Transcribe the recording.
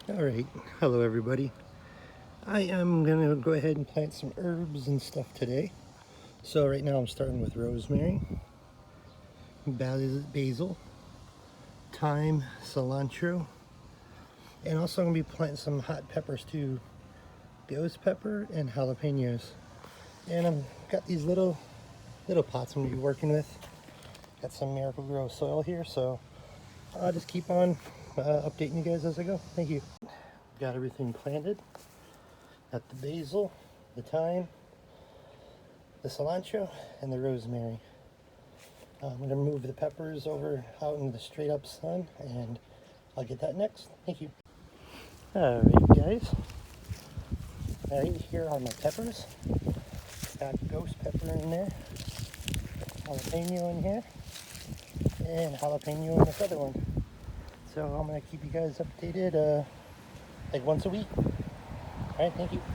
Alright, hello everybody. I am going to go ahead and plant some herbs and stuff today. So right now I'm starting with rosemary, basil, thyme, cilantro, and also I'm going to be planting some hot peppers too, ghost pepper and jalapenos. And I've got these little pots I'm going to be working with. Got some Miracle-Gro soil here, so I'll just keep on updating you guys as I go. Thank you. Got everything planted. Got the basil, the thyme, the cilantro, and the rosemary. I'm going to move the peppers over out into the straight up sun, and I'll get that next. Thank you. Alright guys, right here are my peppers. Got ghost pepper in there, jalapeno in here, and jalapeno in this other one. So I'm going to keep you guys updated like once a week. Alright, thank you.